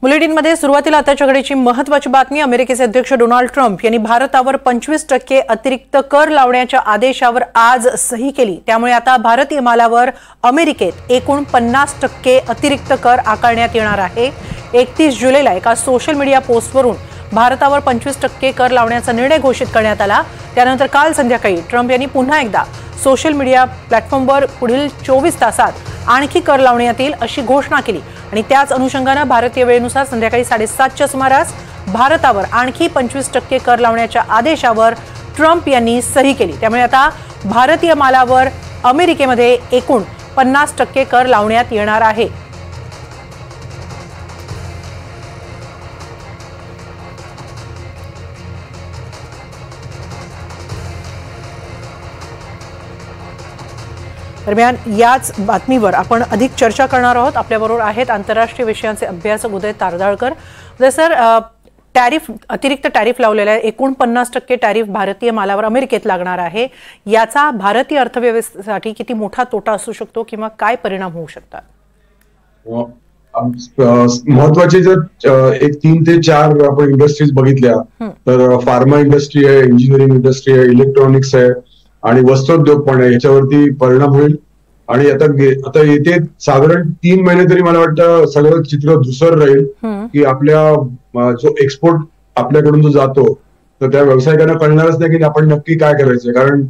बुलेटिनमध्ये सुरुवातीला आताच्या घडीची महत्त्वाची बातमी. अमेरिकेचे अध्यक्ष डोनाल्ड ट्रम्प यांनी भारतावर 25% अतिरिक्त कर लावण्याच्या आदेशावर आज सही केली. त्यामुळे आता भारतीय मालावर अमेरिकेत एकूण 50% अतिरिक्त कर आकारण्यात येणार आहे. 31 जुलैला एका सोशल मीडिया पोस्टवरून भारतावर 25% कर लावण्याचा निर्णय घोषित करण्यात आला. त्यानंतर काल संध्याकाळी ट्रम्प यांनी पुन्हा एकदा सोशल मीडिया प्लॅटफॉर्मवर पुढील 24 तासात आणखी कर लावण्यात येईल अशी घोषणा केली आणि त्याच अनुषंगाने भारतीय वेळेनुसार संध्याकाळी 7:30च्या सुमारास भारतावर आणखी 25% कर लावण्याच्या आदेशावर ट्रम्प यांनी सही केली. त्यामुळे आता भारतीय मालावर अमेरिकेमध्ये एकूण 50% कर लावण्यात येणार आहे. दरम्यान याच बातमीवर आपण अधिक चर्चा करणार आहोत. आपल्याबरोबर आहेत आंतरराष्ट्रीय विषयांचे अभ्यासक उदय तारदाळकर. सर, अतिरिक्त टॅरिफ लावलेला आहे. एकूण 50% टॅरिफ भारतीय मालावर अमेरिकेत लागणार आहे. याचा भारतीय अर्थव्यवस्थेसाठी किती मोठा तोटा असू शकतो किंवा काय परिणाम होऊ शकतात? महत्वाचे जर एक 3 ते 4 आपण इंडस्ट्रीज बघितल्या तर फार्मा इंडस्ट्री आहे, इंजिनिअरिंग इंडस्ट्री आहे, इलेक्ट्रॉनिक्स आहे आणि वस्त्रोद्योग पण आहे. याच्यावरती परिणाम होईल. आणि आता येते साधारण 3 महिने तरी मला वाटतं सगळं चित्र धुसर राहील की आपल्या जो एक्सपोर्ट आपल्याकडून जो जातो तर त्या व्यावसायिकांना कळणारच नाही की आपण नक्की काय करायचं. कारण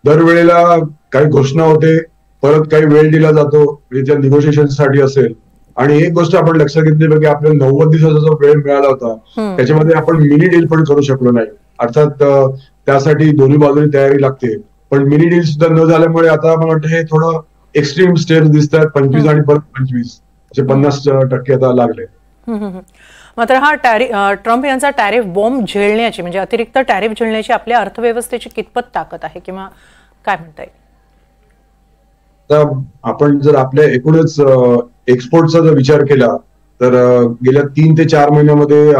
दरवेळेला काही घोषणा होते, परत काही वेळ दिला जातो ज्या निगोशिएशन साठी असेल. आणि एक गोष्ट आपण लक्षात घेतली पाहिजे, आपल्याला 90 दिवसाचा जो वेळ मिळाला होता त्याच्यामध्ये आपण मिनी डील पण करू शकलो नाही. अर्थात त्यासाठी दोन्ही बाजूनी तयारी लागते, पण मिनी डील सुद्धा न झाल्यामुळे आता मला वाटतं हे थोडं एक्स्ट्रीम स्टेप्स दिसत आहेत. 25 आणि परत 25 असे 50% आता लागले. मात्र हा ट्रम्प यांचा टॅरिफ बॉम्ब झेलण्याची म्हणजे अतिरिक्त टॅरिफ झेलण्याची आपल्या अर्थव्यवस्थेची कितपत ताकद आहे किंवा काय म्हणता येईल? आपण जर आपल्या एकूणच एक्सपोर्टचा जर विचार केला तर गेल्या 3 ते 4 महिन्यामध्ये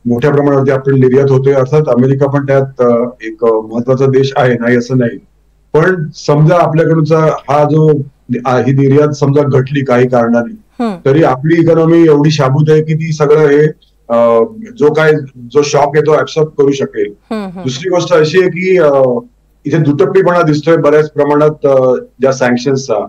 मोठ्या प्रमाणावरती आपण निर्यात होतोय. अर्थात अमेरिका पण त्यात एक महत्वाचा देश आहे, नाही असं नाही. पण समजा आपल्याकडचा हा जो ही निर्यात समजा घटली काही कारणाने, तरी आपली इकॉनॉमी एवढी शाबूत आहे की ती सगळं हे जो शॉक आहे तो ऍब्सॉर्ब करू शकेल. दुसरी गोष्ट अशी आहे की इथे दुटप्पीपणा दिसतोय बऱ्याच प्रमाणात ज्या सँक्शन्सचा.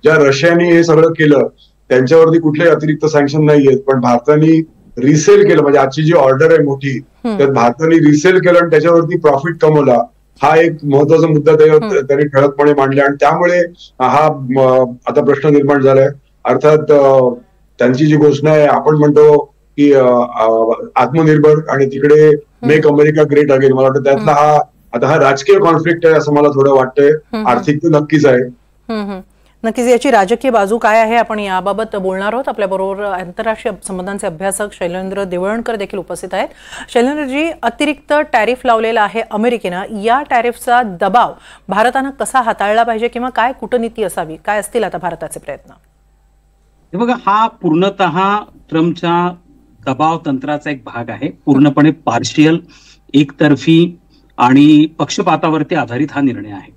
ज्या रशियाने हे सगळं केलं त्यांच्यावरती कुठलेही अतिरिक्त सँक्शन नाहीयेत, पण भारताने रिसेल केलं. म्हणजे आजची जी ऑर्डर आहे मोठी त्यात भारताने रिसेल केलं आणि त्याच्यावरती प्रॉफिट कमवला. हा एक महत्वाचा मुद्दा त्यांनी ठळकपणे मांडला आणि त्यामुळे हा आता प्रश्न निर्माण झालाय. अर्थात त्यांची जी घोषणा आहे, आपण म्हणतो की आत्मनिर्भर आणि तिकडे मेक अमेरिका ग्रेट अगेन, मला वाटतं त्यातला हा राजकीय कॉन्फ्लिक्ट आहे असं मला थोडं वाटतंय. आर्थिक तर नक्कीच आहे. नक्कीच याची राजकीय बाजू काय आहे आपण याबाबत बोलणार आहोत. आपल्याबरोबर आंतरराष्ट्रीय संबंधांचे अभ्यासक शैलेंद्र देवळणकर देखील उपस्थित आहेत. शैलेंद्रजी, अतिरिक्त टॅरिफ लावलेला आहे अमेरिकेनं. या टॅरिफचा दबाव भारतानं कसा हाताळला पाहिजे किंवा काय कूटनीती असावी, काय असतील आता भारताचे प्रयत्न? हे बघा, हा पूर्णतः ट्रम्पच्या दबाव तंत्राचा एक भाग आहे. पूर्णपणे पार्शियल, एकतर्फी आणि पक्षपातावरती आधारित हा निर्णय आहे.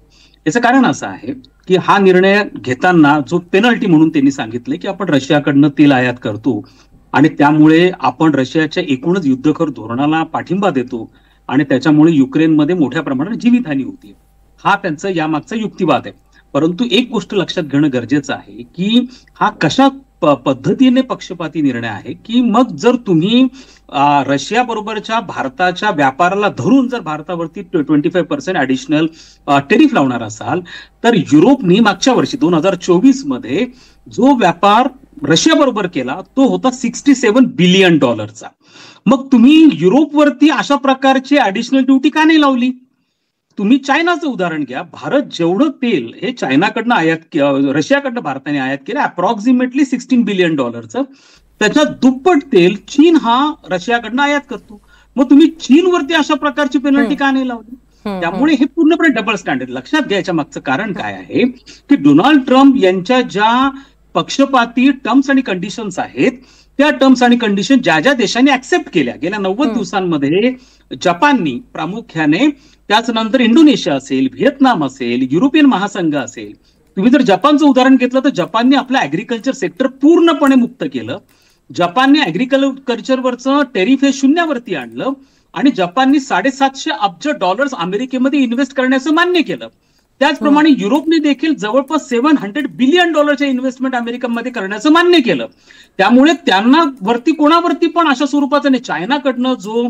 याचं कारण असं आहे की हा निर्णय घेताना जो पेनल्टी म्हणून त्यांनी सांगितलंय की आपण रशियाकडनं तेल आयात करतो आणि त्यामुळे आपण रशियाच्या एकूणच युद्धखोर धोरणाला पाठिंबा देतो आणि त्याच्यामुळे युक्रेनमध्ये मोठ्या प्रमाणात जीवितहानी होती. हा त्यांचा यामागचा युक्तिवाद आहे. परंतु एक गोष्ट लक्षात घेणं गरजेचं आहे की हा कशा पद्धतीने पक्षपाती निर्णय आहे की मग जर तुम्ही रशिया बरोबरच्या भारताच्या व्यापाराला धरून जर भारतावरती 25% ऍडिशनल टेरिफ लावणार असाल तर युरोपनी मागच्या वर्षी 2024 मध्ये जो व्यापार रशिया बरोबर केला तो होता $67 बिलियन. मग तुम्ही युरोपवरती अशा प्रकारची ऍडिशनल ड्युटी का नाही लावली? तुम्ही चायनाचं उदाहरण घ्या. भारत जेवढं तेल हे चायनाकडनं रशियाकडनं भारताने आयात केलं अप्रॉक्सिमेटली $16 बिलियन, त्याच्यात दुप्पट तेल चीन हा रशियाकडनं आयात करतो. मग तुम्ही चीनवरती अशा प्रकारची पेनल्टी का नाही लावली? त्यामुळे हे पूर्णपणे डबल स्टँडर्ड. लक्षात घ्यायच्या मागचं कारण काय आहे की डोनाल्ड ट्रम्प यांच्या ज्या पक्षपाती टर्म्स आणि कंडिशन्स आहेत त्या टर्म्स आणि कंडिशन ज्या ज्या देशांनी ऍक्सेप्ट केल्या गेल्या 90 दिवसांमध्ये, जपाननी प्रामुख्याने, त्याचनंतर इंडोनेशिया असेल, व्हिएतनाम असेल, युरोपियन महासंघ असेल. तुम्ही जर जपानचं उदाहरण घेतलं तर जपानने आपलं ऍग्रिकल्चर सेक्टर पूर्णपणे मुक्त केलं. जपानने ऍग्रिकल्चरवरचं टेरिफ हे शून्यावरती आणलं आणि जपानने $750 अब्ज अमेरिकेमध्ये इन्व्हेस्ट करण्याचं मान्य केलं. त्याचप्रमाणे युरोपने देखील जवळपास $700 बिलियन इन्व्हेस्टमेंट अमेरिकेमध्ये करण्याचं मान्य केलं. त्यामुळे त्यांना वरती कोणावरती पण अशा स्वरूपाचं नाही. चायनाकडनं जो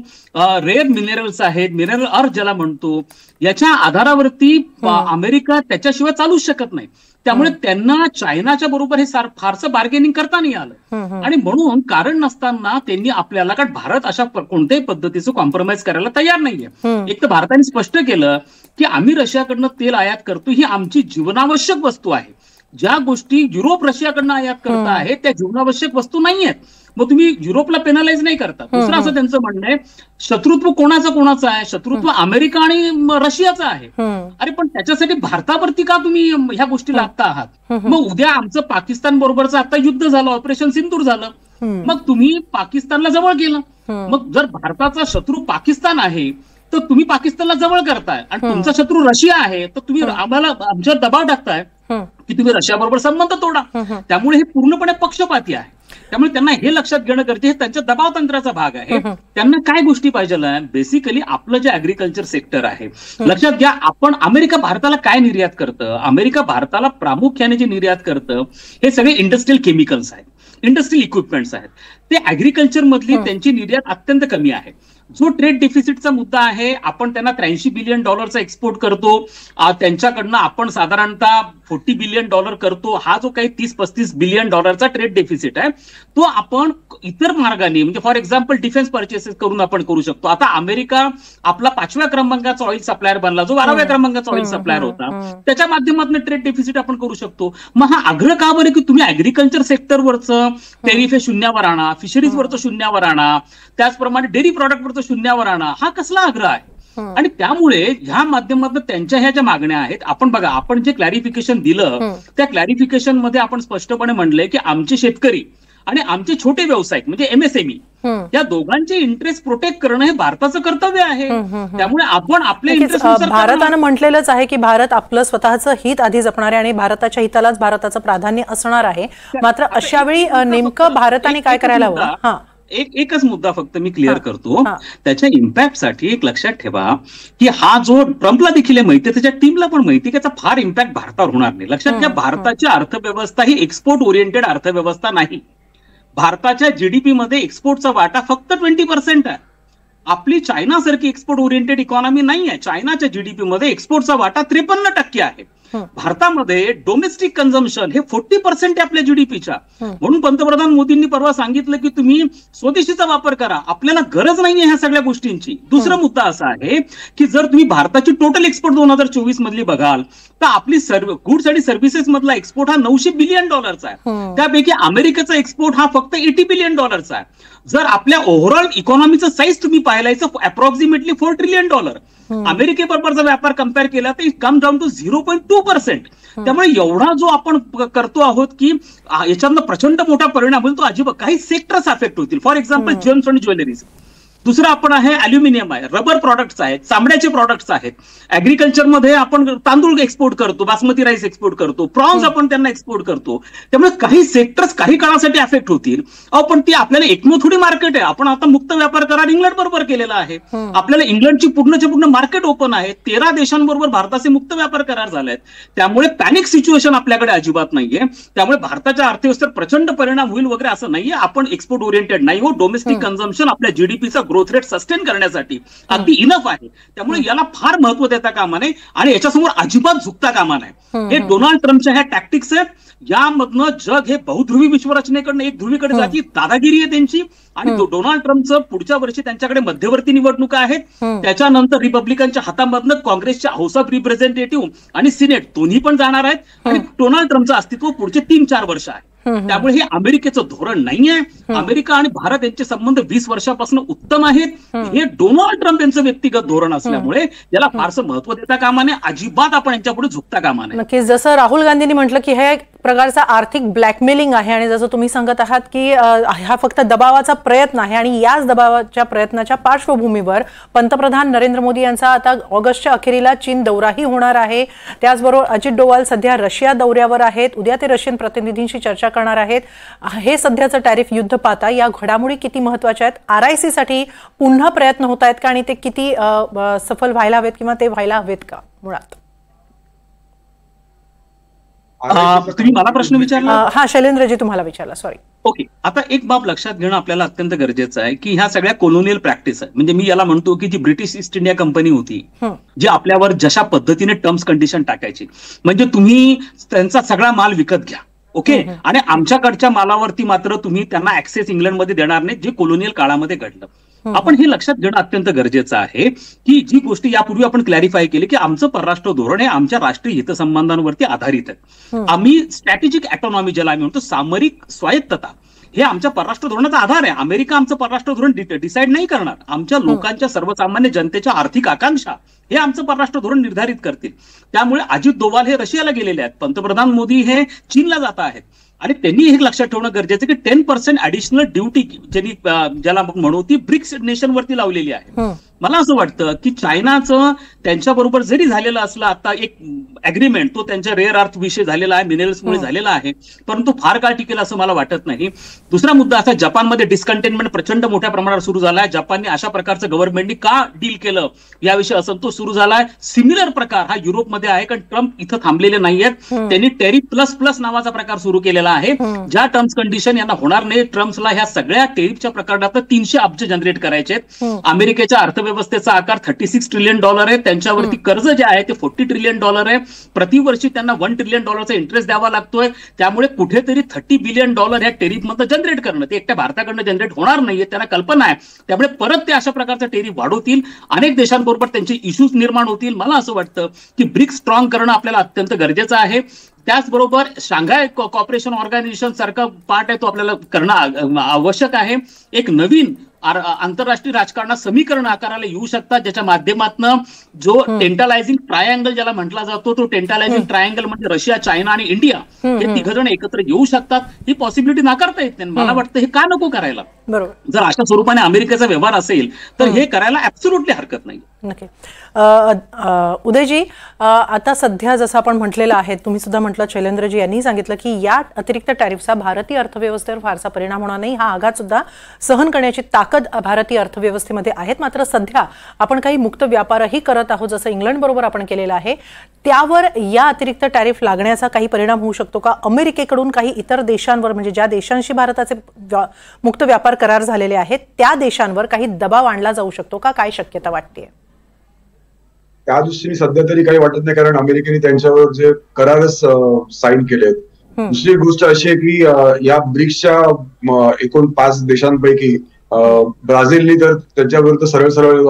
रेअर मिनरल्स आहेत, मिनरल अर्थ ज्याला म्हणतो, याच्या आधारावरती अमेरिका त्याच्याशिवाय चालूच शकत नाही. त्यामुळे त्यांना चायनाच्या बरोबर हे फारसं बार्गेनिंग करता नाही आलं आणि म्हणून कारण नसताना त्यांनी आपल्याला, कारण भारत अशा कोणत्याही पद्धतीचं कॉम्प्रोमाइज करायला तयार नाहीये. एक तर भारताने स्पष्ट केलं की आम्ही रशियाकडनं तेल आयात करतो, ही आमची जीवनावश्यक वस्तू आहे. ज्या गोष्टी युरोप रशियाकडनं आयात करत आहे त्या जीवनावश्यक वस्तू नाही आहेत. मग तुम्ही युरोपला पेनलाइज नाही करता. दुसरं असं त्यांचं म्हणणं आहे, शत्रुत्व कोणाचं आहे? शत्रुत्व अमेरिका आणि रशियाचं आहे. अरे पण त्याच्यासाठी भारतावरती का तुम्ही ह्या गोष्टी लादता आहात? मग उद्या आमचं पाकिस्तान बरोबरचं आता युद्ध झालं, ऑपरेशन सिंदूर झालं, मग तुम्ही पाकिस्तानला जवळ केलं. मग जर भारताचा शत्रू पाकिस्तान आहे तर तुम्ही पाकिस्तानला जवळ करताय आणि तुमचा शत्रू रशिया आहे तर तुम्ही आम्हाला आमच्यावर दबाव टाकताय की तुम्ही रशियाबरोबर संबंध तोडा. त्यामुळे हे पूर्णपणे पक्षपाती आहे. त्यामुळे त्यांना हे लक्षात घेणं गरजेचं, हे त्यांच्या दबाव तंत्राचा भाग आहे. त्यांना काय गोष्टी पाहिजे? बेसिकली आपलं जे ऍग्रिकल्चर सेक्टर आहे, लक्षात घ्या, अमेरिका भारताला काय निर्यात करतं? अमेरिका भारताला प्रामुख्याने जे निर्यात करतं हे सगळे इंडस्ट्रियल केमिकल्स आहेत, इंडस्ट्रियल इक्विपमेंट्स आहेत. ते ऍग्रिकल्चर मधली त्यांची निर्यात अत्यंत कमी आहे. जो ट्रेड डेफिसिटचा मुद्दा आहे, आपण त्यांना $83 बिलियन एक्सपोर्ट करतो, त्यांच्याकडनं आपण साधारणतः $40 बिलियन करतो. हा जो काही $30-35 बिलियन ट्रेड डेफिसिट आहे तो आपण इतर मार्गाने, म्हणजे फॉर एक्झाम्पल डिफेन्स परचेसेस करून आपण करू शकतो. आता अमेरिका आपला 5व्या क्रमांकाचा ऑइल सप्लायर बनला, जो 12व्या क्रमांकाचा ऑइल सप्लायर होता, त्याच्या माध्यमातून ट्रेड डेफिसिट आपण करू शकतो. मग हा आग्रह का बरं की तुम्ही ऍग्रिकल्चर सेक्टरवरचं टेरिफ हे शून्यावर आणा, फिशरीजवरचं शून्यावर आणा, त्याचप्रमाणे डेअरी प्रॉडक्टवरचं शून्यावर आणा, हा कसला आग्रह आहे? आणि त्यामुळे ह्या माध्यमातून त्यांच्या ह्या ज्या मागण्या आहेत, आपण बघा, आपण जे क्लॅरिफिकेशन दिलं त्या क्लॅरिफिकेशन मध्ये आपण स्पष्टपणे म्हणलंय की आमचे शेतकरी आणि आमचे छोटे व्यावसायिक म्हणजे MSME या दोघांचे इंटरेस्ट प्रोटेक्ट करणं हे भारताचं कर्तव्य आहे. त्यामुळे आपण आपले इंटरेस्ट, भारतानं म्हटलेलंच आहे की भारत आपलं स्वतःचं हित आधी जपणार आहे आणि भारताच्या हितालाच भारताचं प्राधान्य असणार आहे. मात्र अशा वेळी नेमकं भारताने काय करायला हवं? एकच मुद्दा फक्त मी क्लिअर करतो. त्याच्या इम्पॅक्टसाठी एक लक्षात ठेवा की हा जो ट्रम्पला देखील माहिती, त्याच्या टीमला पण माहिती, त्याचा फार इम्पॅक्ट भारतावर होणार नाही. लक्षात घ्या, भारताची अर्थव्यवस्था ही एक्सपोर्ट ओरिएंटेड अर्थव्यवस्था नाही. भारताच्या जीडीपी मध्ये एक्सपोर्टचा वाटा फक्त 20% आहे. आपली चायनासारखी एक्सपोर्ट ओरिएंटेड इकॉनॉमी नाही आहे. चायनाच्या जीडीपी मध्ये एक्सपोर्टचा वाटा 53% आहे. भारतामध्ये डोमेस्टिक कन्झम्पशन हे 40% आहे आपल्या जीडीपीच्या. म्हणून पंतप्रधान मोदींनी परवा सांगितलं की तुम्ही स्वदेशीचा वापर करा, आपल्याला गरज नाहीये ह्या सगळ्या गोष्टींची. दुसरा मुद्दा असा आहे की जर तुम्ही भारताची टोटल एक्सपोर्ट 2024 मधली बघाल तर आपली गुड्स आणि सर्व्हिसेस मधला एक्सपोर्ट हा $900 बिलियन आहे. त्यापैकी अमेरिकेचा एक्सपोर्ट हा फक्त $80 बिलियन आहे. जर आपल्या ओव्हरऑल इकॉनॉमीचं साईज तुम्ही पाहिलायचं अप्रॉक्सिमेटली $4 ट्रिलियन, अमेरिकेबरोबरचा व्यापार कम्पेअर केला तर इट कम डाऊन टू 0.2%. त्यामुळे एवढा जो आपण करतो आहोत की याच्यातनं प्रचंड मोठा परिणाम होईल, तो अजिबात काही सेक्टर्स अफेक्ट होतील. फॉर एक्झाम्पल जेम्स आणि ज्वेलरीज. दुसरं आपण आहे अल्युमिनियम आहे, रबर प्रॉडक्ट्स आहेत, चामड्याचे प्रॉडक्ट्स आहेत. ऍग्रिकल्चरमध्ये आपण तांदूळ एक्सपोर्ट करतो, बासमती राईस एक्सपोर्ट करतो, प्रॉन्स आपण त्यांना एक्सपोर्ट करतो. त्यामुळे काही सेक्टर्स काही काळासाठी अफेक्ट होतील. पण ती आपल्याला एकमेव थोडी मार्केट आहे. आपण आता मुक्त व्यापार करार इंग्लंड बरोबर केलेला आहे. आपल्याला इंग्लंडची पूर्ण मार्केट ओपन आहे. 13 देशांबरोबर भारताचे मुक्त व्यापार करार झाले आहेत. त्यामुळे पॅनिक सिच्युएशन आपल्याकडे अजिबात नाहीये. त्यामुळे भारताच्या अर्थव्यवस्थेवर प्रचंड परिणाम होईल वगैरे असं नाहीये. आपण एक्सपोर्ट ओरिएंटेड नाही हो. डोमेस्टिक कन्झम्पशन आपल्या जीडीपीचा ग्रोथ रेट सस्टेन करण्यासाठी अगदी इनफ आहे. त्यामुळे याला फार महत्व देता कामा नये आणि याच्यासमोर अजिबात झुकता कामा नये. हे डोनाल्ड ट्रम्पच्या ह्या टॅक्टिक्स आहेत. यामधनं जग हे बहुध्रुवी विश्वरचनेकडनं एक ध्रुवीकडे जाती दादागिरी आहे त्यांची. आणि डोनाल्ड ट्रम्पचं पुढच्या वर्षी त्यांच्याकडे मध्यवर्ती निवडणुका आहेत. त्याच्यानंतर रिपब्लिकनच्या हातामधनं काँग्रेसच्या हाऊस ऑफ रिप्रेझेंटेटिव्ह आणि सिनेट दोन्ही पण जाणार आहेत. आणि डोनाल्ड ट्रम्पचं अस्तित्व पुढचे 3-4 वर्ष आहे. त्यामुळे हे अमेरिकेचं धोरण नाहीये. अमेरिका आणि भारत यांचे संबंध 20 वर्षापासून उत्तम आहेत. हे डोनाल्ड ट्रम्प यांचं व्यक्तिगत धोरण असल्यामुळे याला फारसं महत्व देता कामा नये. अजिबात आपण यांच्यापुढे झुकता कामा नये. नक्कीच, जसं राहुल गांधींनी म्हटलं की हे प्रकारचा आर्थिक ब्लॅकमेलिंग आहे आणि जसं तुम्ही सांगत आहात की हा फक्त दबावाचा प्रयत्न आहे आणि याच दबावाच्या प्रयत्नाच्या पार्श्वभूमीवर पंतप्रधान नरेंद्र मोदी यांचा आता ऑगस्टच्या अखेरीला चीन दौराही होणार आहे. त्याचबरोबर अजित डोवाल सध्या रशिया दौऱ्यावर आहेत. उद्या ते रशियन प्रतिनिधींशी चर्चा करणार आहेत. हे सध्याचं टॅरिफ युद्ध पाहता या घडामोडी किती महत्त्वाच्या आहेत? RIC साठी पुन्हा प्रयत्न होत आहेत का आणि ते किती सफल व्हायला हवेत किंवा ते व्हायला हवेत का? मुळात तुम्ही मला प्रश्न विचारला? हा शैलेंद्रजी तुम्हाला विचारला, सॉरी. ओके, आता एक बाब लक्षात घेणं आपल्याला अत्यंत गरजेचं आहे की ह्या सगळ्या कोलोनियल प्रॅक्टिस आहे. म्हणजे मी याला म्हणतो की जी ब्रिटिश ईस्ट इंडिया कंपनी होती, जी आपल्यावर जशा पद्धतीने टर्म्स कंडिशन टाकायची, म्हणजे तुम्ही त्यांचा सगळा माल विकत घ्या, ओके, आणि आमच्याकडच्या मालावरती मात्र तुम्ही त्यांना ऍक्सेस इंग्लंडमध्ये देणार नाही, जे कोलोनियल काळामध्ये घडलं. आपण हे लक्षात घेणं अत्यंत गरजेचं आहे की जी गोष्टी यापूर्वी आपण क्लॅरिफाय केली की आमचं परराष्ट्र धोरण हे आमच्या राष्ट्रीय हितसंबंधांवरती आधारित आहे. आम्ही स्ट्रॅटेजिक ऑटोनॉमी ज्याला आम्ही म्हणतो, सामरिक स्वायत्तता, हे आमच्या परराष्ट्र धोरणाचा आधार आहे. अमेरिका आमचं परराष्ट्र धोरण डिसाईड नाही करणार. आमच्या लोकांच्या, सर्वसामान्य जनतेच्या आर्थिक आकांक्षा हे आमचं परराष्ट्र धोरण निर्धारित करतील. त्यामुळे अजित डोवाल हे रशियाला गेलेले आहेत, पंतप्रधान मोदी हे चीनला जात आहेत आणि त्यांनी हे लक्षात ठेवणं गरजेचं की 10% ऍडिशनल ड्युटी ज्याला म्हणू ती ब्रिक्स नेशनवरती लावलेली आहे. मला असं वाटतं की चायनाचं त्यांच्याबरोबर जरी झालेलं असलं आता एक अग्रीमेंट, तो त्यांच्या रेअर अर्थ विषय झालेला आहे, मिनरल्समुळे झालेला आहे, परंतु फार काळ टिकेल असं मला वाटत नाही. दुसरा मुद्दा असा, जपानमध्ये डिस्कंटेनमेंट प्रचंड मोठ्या प्रमाणावर सुरू झाला आहे. जपानने अशा प्रकारचं गव्हर्नमेंटनी का डील केलं याविषयी असंतोष सुरू झाला आहे. सिमिलर प्रकार हा युरोपमध्ये आहे, कारण ट्रम्प इथं थांबलेले नाहीयेत. त्यांनी टेरिफ प्लस प्लस नावाचा प्रकार सुरू केलेला आहे, ज्या टर्म्स कंडिशन यांना होणार नाही. ट्रम्पला ह्या सगळ्या टेरिफच्या प्रकारात 300 अब्ज जनरेट करायचे आहेत. अमेरिकेच्या अर्थव्यवस्थेचा आकार $36 ट्रिलियन आहे, त्यांच्यावरती कर्ज जे आहे ते $40 ट्रिलियन आहे. प्रतिवर्षी त्यांना $1 ट्रिलियन इंटरेस्ट द्यावा लागतोय. त्यामुळे कुठेतरी $30 बिलियन ह्या टेरिफ मध्ये जनरेट करणं, ते एकट्या भारताकडनं जनरेट होणार नाहीये, त्यांना कल्पना आहे. त्यामुळे परत ते अशा प्रकारचा टेरिफ वाढवतील, अनेक देशांबरोबर त्यांचे इश्यूज निर्माण होतील. मला असं वाटतं की ब्रिक्स स्ट्रॉंग करणं आपल्याला अत्यंत गरजेचं आहे. त्याचबरोबर शांघाय कॉपरेशन ऑर्गनायझेशन सारखा पार्ट आहे, तो आपल्याला करणं आवश्यक आहे. एक नवीन आंतरराष्ट्रीय राजकारणात समीकरण आकाराला येऊ शकतात, ज्याच्या माध्यमातून जो टेंटालायझिंग ट्रायंगल ज्याला म्हटला जातो, तो टेंटालायझिंग ट्रायंगल म्हणजे रशिया, चायना आणि इंडिया हे तिघजण एकत्र येऊ शकतात. ही पॉसिबिलिटी नाकारता येत नाही. मला वाटतं हे का नको करायला. जर अशा स्वरूपाने अमेरिकेचा व्यवहार असेल तर हे करायला ऍब्सोल्युटली हरकत नाही. नक्की. उदयजी, आता सध्या जसं आपण म्हटलेलं आहे, तुम्ही सुद्धा म्हटलं, शैलेंद्रजी यांनी सांगितलं की या अतिरिक्त टॅरिफचा भारतीय अर्थव्यवस्थेवर फारसा परिणाम होणार नाही. हा आघात सुद्धा सहन करण्याची ताकद भारतीय अर्थव्यवस्थेमध्ये आहे. मात्र सध्या आपण काही मुक्त व्यापारही करत आहोत, जसं इंग्लंड बरोबर आपण केलेला आहे. त्यावर या अतिरिक्त टॅरिफ लागण्याचा काही परिणाम होऊ शकतो का? अमेरिकेकडून काही इतर देशांवर, म्हणजे ज्या देशांशी भारताचे मुक्त व्यापार करार झालेले आहेत, त्या देशांवर काही दबाव आणला जाऊ शकतो का? काय शक्यता वाटते? त्या दृष्टीने सध्या तरी काही वाटत नाही, कारण अमेरिकेने त्यांच्यावर जे करारच साईन केलेत. दुसरी गोष्ट अशी आहे की या ब्रिक्सच्या एकूण 5 देशांपैकी ब्राझीलनी तर त्यांच्याविरुद्ध सरळ सरळ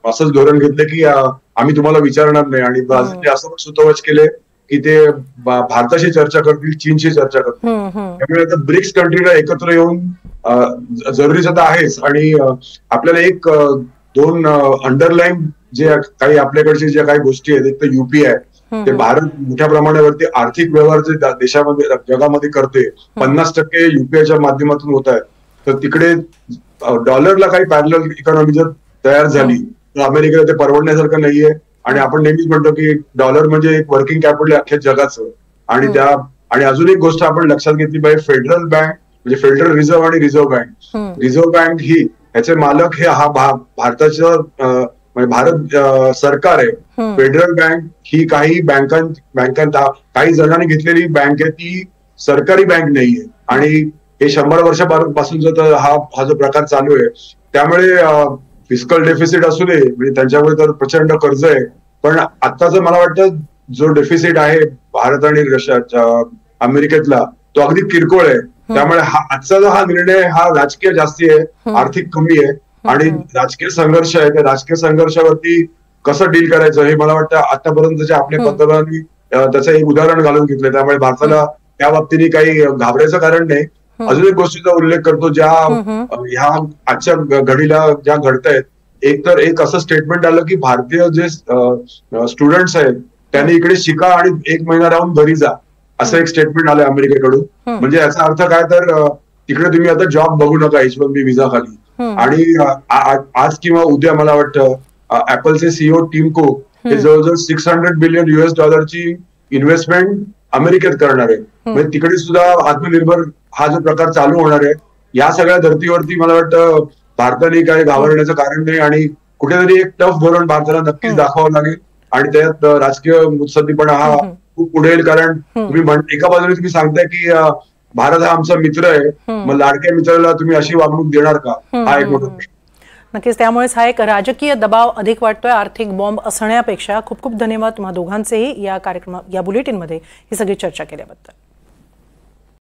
असंच धोरण घेतलं की आम्ही तुम्हाला विचारणार नाही, आणि ब्राझीलने असं सुतोवाच केले की ते भारताशी चर्चा करतील, चीनशी चर्चा करतील. त्यामुळे आता ब्रिक्स कंट्रीला एकत्र येऊन जरुरीच आता आहेच. आणि आपल्याला 2 अंडरलाईन जे काही आपल्याकडचे ज्या काही गोष्टी आहेत, एक तर UPI, ते भारत मोठ्या प्रमाणावरती आर्थिक व्यवहार जे देशामध्ये जगामध्ये करते, 50% UPIच्या माध्यमातून होत आहेत. तर तिकडे डॉलरला काही पॅरलल इकॉनॉमी जर तयार झाली तर अमेरिकेला ते परवडण्यासारखं नाहीये. आणि आपण नेहमीच म्हणतो की डॉलर म्हणजे एक वर्किंग कॅपिटल अख्ख्या जगाचं. आणि अजून एक गोष्ट आपण लक्षात घेतली पाहिजे, फेडरल बँक म्हणजे फेडरल रिझर्व्ह आणि रिझर्व्ह बँक, रिझर्व्ह बँक ही ह्याचे मालक हे भारताचं भारत सरकार आहे. फेडरल बँक ही काही बँकांना काही जणांनी घेतलेली बँक आहे, ती सरकारी बँक नाहीये. आणि हे 100 वर्षापासून हा जो प्रकार चालू आहे, त्यामुळे फिस्कल डेफिसिट असू दे, म्हणजे त्यांच्यामुळे तर प्रचंड कर्ज आहे. पण आत्ताचं मला वाटतं जो डेफिसिट आहे भारत आणि रशिया अमेरिकेतला, तो अगदी किरकोळ आहे. त्यामुळे आजचा जो हा निर्णय हा राजकीय जास्ती आहे, आर्थिक कमी आहे. आणि राजकीय संघर्ष आहे, त्या राजकीय संघर्षावरती कसं डील करायचं हे मला वाटतं आतापर्यंतच्या आपल्या पंतप्रधानांनी त्याचं एक उदाहरण घालून घेतलंय. त्यामुळे भारताला त्या बाबतीने काही घाबरायचं कारण नाही. अजून एक गोष्टीचा उल्लेख करतो, ज्या ह्या आजच्या घडीला ज्या घडतायत, एक असं स्टेटमेंट आलं की भारतीय जे स्टुडंट्स आहेत त्यांनी इकडे शिका आणि 1 महिना राहून घरी जा, असं एक स्टेटमेंट आलंय अमेरिकेकडून. म्हणजे याचा अर्थ काय तर तिकडे तुम्ही आता जॉब बघू नका H-1B व्हिसा खाली. आणि आज किंवा उद्या मला वाटतं ऍपलचे सीईओ टिम कुक हे जवळजवळ $600 बिलियन ची इन्व्हेस्टमेंट अमेरिकेत करणार आहे. म्हणजे तिकडे सुद्धा आत्मनिर्भर हा जो प्रकार चालू होणार आहे. या सगळ्या धर्तीवरती मला वाटतं भारताने काही घाबरण्याचं कारण नाही आणि कुठेतरी एक टफ धोरण भारताला नक्कीच दाखवावं लागेल आणि त्यात राजकीय मुत्सद्दीपणा हा खूप पुढे येईल. कारण तुम्ही एका बाजूने तुम्ही सांगताय की भारत हा आमचा मित्र आहे, मग लाडक्या मित्राला तुम्ही अशी वागणूक देणार का, हा एक मोठा प्रश्न. नक्कीच त्यामुळेच हा एक राजकीय दबाव अधिक वाटतोय आर्थिक बॉम्ब असण्यापेक्षा. खूप खूप धन्यवाद तुम्हा दोघांचेही या बुलेटिनमध्ये ही सगळी चर्चा केल्याबद्दल.